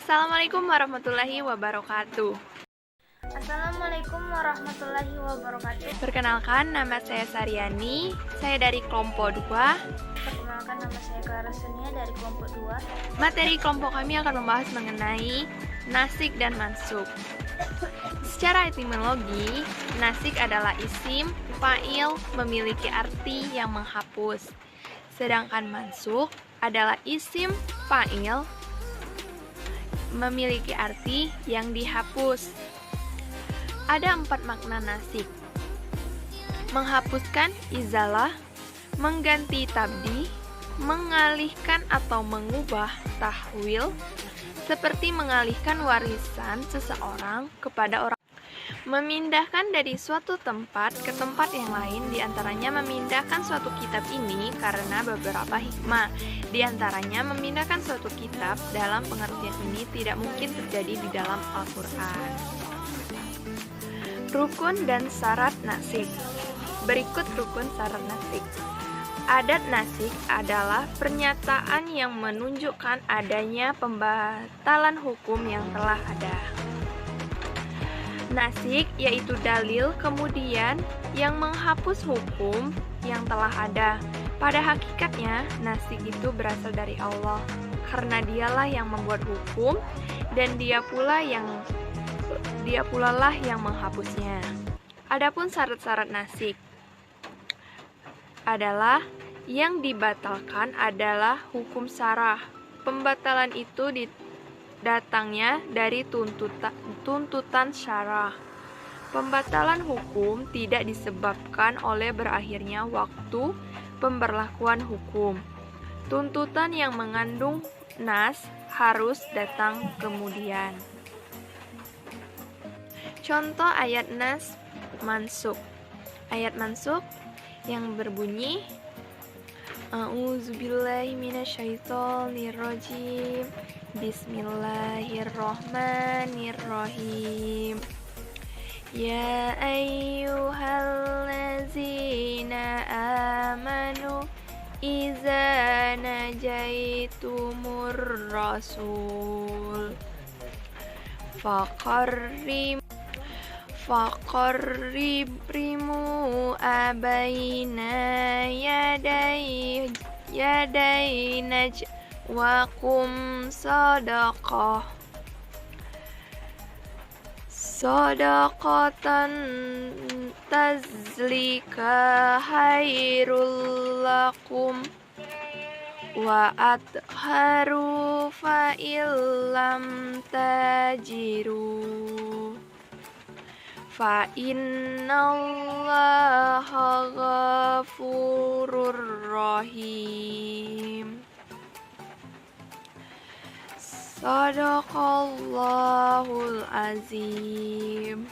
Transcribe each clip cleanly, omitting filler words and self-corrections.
Assalamualaikum warahmatullahi wabarakatuh. Assalamualaikum warahmatullahi wabarakatuh. Perkenalkan, nama saya Saryani. Saya dari kelompok 2. Perkenalkan, nama saya Clara Sunia dari kelompok 2. Materi kelompok kami akan membahas mengenai nasik dan mansuk. Secara etimologi, nasik adalah isim, fa'il, memiliki arti yang menghapus. Sedangkan mansuk adalah isim, fa'il, memiliki arti yang dihapus. Ada 4 makna nasik: menghapuskan izalah, mengganti tabdi, mengalihkan atau mengubah tahwil, seperti mengalihkan warisan seseorang kepada orang, memindahkan dari suatu tempat ke tempat yang lain, diantaranya memindahkan suatu kitab ini karena beberapa hikmah. Diantaranya memindahkan suatu kitab dalam pengertian ini tidak mungkin terjadi di dalam Al-Quran. Rukun dan syarat nasik. Berikut rukun syarat nasik. Adat nasik adalah pernyataan yang menunjukkan adanya pembatalan hukum yang telah ada. Nasik yaitu dalil kemudian yang menghapus hukum yang telah ada. Pada hakikatnya, nasik itu berasal dari Allah, karena dialah yang membuat hukum dan dia pula lah yang menghapusnya. Adapun syarat-syarat nasik adalah yang dibatalkan adalah hukum syarah. Pembatalan itu datangnya dari tuntutan syarah. Pembatalan hukum tidak disebabkan oleh berakhirnya waktu pemberlakuan hukum. Tuntutan yang mengandung nas harus datang kemudian. Contoh ayat nas mansuk. Ayat mansuk yang berbunyi A'udzubillahi minasyaitonirrajim. Bismillahirrahmanirrahim. Ya ayyuhallazina amanu iza najaitumur rasul faqarribu abaina yadai najwakum sadaqatan tazlika khairul lakum wa atharu fa illam tajiru fa innallaha ghafurur rahim. Shadaqallahul azim.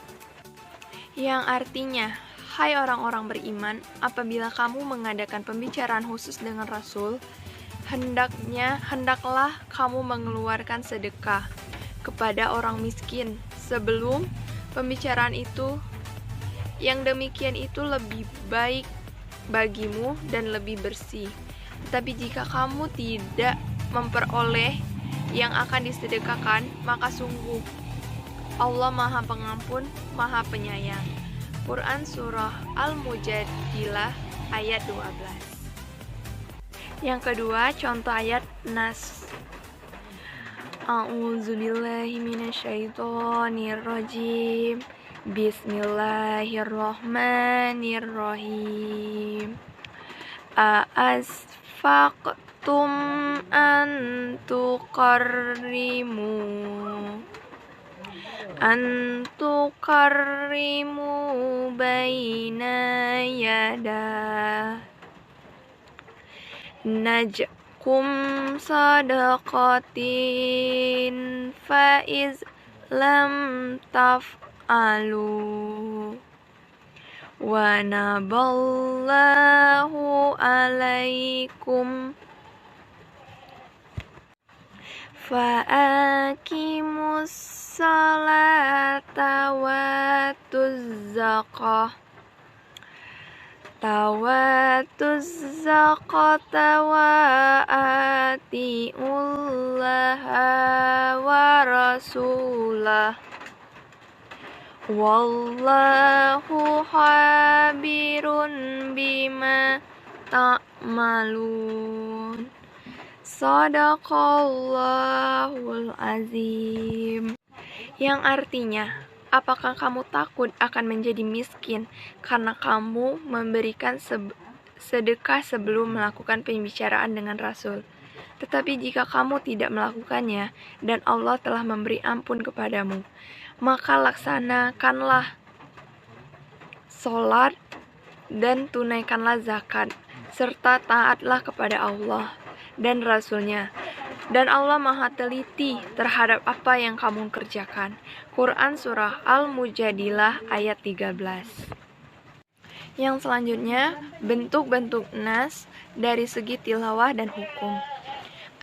Yang artinya, hai orang-orang beriman, apabila kamu mengadakan pembicaraan khusus dengan Rasul, hendaklah kamu mengeluarkan sedekah kepada orang miskin sebelum pembicaraan itu. Yang demikian itu lebih baik bagimu dan lebih bersih. Tetapi jika kamu tidak memperoleh yang akan disedekahkan, maka sungguh Allah Maha Pengampun, Maha Penyayang. Quran Surah Al-Mujadilah ayat 12. Yang kedua, contoh ayat nas. A'udzubillahi minasyaitonirrajim. Bismillahirrahmanirrahim. Asfaqtum an tuqarrimu baina yadah najkum sadaqatin faiz lam taf'alu wa naballahu alaikum fa'akimus salata wa zakata wa atiullaha wa rasulah wallahu khabirun bima ta'malun. Shadaqallahul azim. Yang artinya, apakah kamu takut akan menjadi miskin karena kamu memberikan sedekah sebelum melakukan pembicaraan dengan Rasul? Tetapi jika kamu tidak melakukannya dan Allah telah memberi ampun kepadamu, maka laksanakanlah sholat dan tunaikanlah zakat, serta taatlah kepada Allah dan Rasul-Nya. Dan Allah Maha Teliti terhadap apa yang kamu kerjakan. Quran Surah Al-Mujadilah ayat 13. Yang selanjutnya, bentuk-bentuk nas dari segi tilawah dan hukum.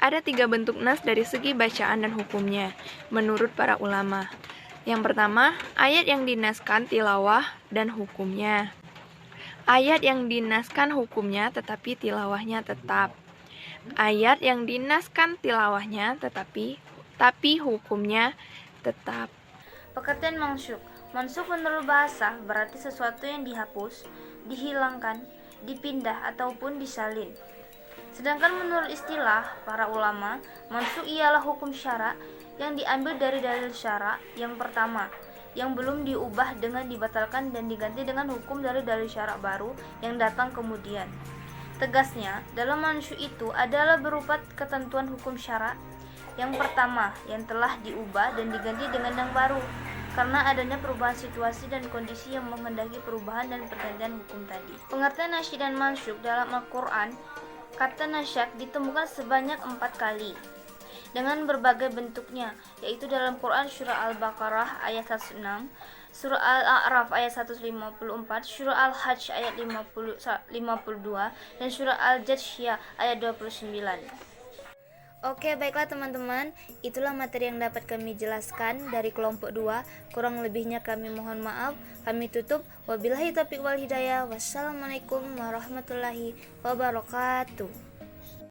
Ada 3 bentuk nas dari segi bacaan dan hukumnya, menurut para ulama. Yang pertama, ayat yang dinaskan tilawah dan hukumnya. Ayat yang dinaskan hukumnya tetapi tilawahnya tetap. Ayat yang dinaskan tilawahnya tapi hukumnya tetap. Pengertian mansyuk. Mansyuk menurut bahasa berarti sesuatu yang dihapus, dihilangkan, dipindah ataupun disalin. Sedangkan menurut istilah para ulama, mansyuk ialah hukum syara yang diambil dari dalil syara yang pertama, yang belum diubah dengan dibatalkan dan diganti dengan hukum dari dalil syara baru yang datang kemudian. Tegasnya, dalam mansyuk itu adalah berupa ketentuan hukum syara yang pertama yang telah diubah dan diganti dengan yang baru, karena adanya perubahan situasi dan kondisi yang menghendaki perubahan dan pergantian hukum tadi. Pengertian nasyid dan mansyuk dalam Al-Quran. Kata nasyak ditemukan sebanyak 4 kali dengan berbagai bentuknya, yaitu dalam Quran Surah Al-Baqarah ayat 106, Surah Al-A'raf ayat 154, Surah Al-Hajj ayat 52, dan Surah Al-Jathiyah ayat 29. Oke, baiklah teman-teman, itulah materi yang dapat kami jelaskan dari kelompok 2. Kurang lebihnya kami mohon maaf. Kami tutup. Wabillahi taufiq wal hidayah. Wassalamualaikum warahmatullahi wabarakatuh.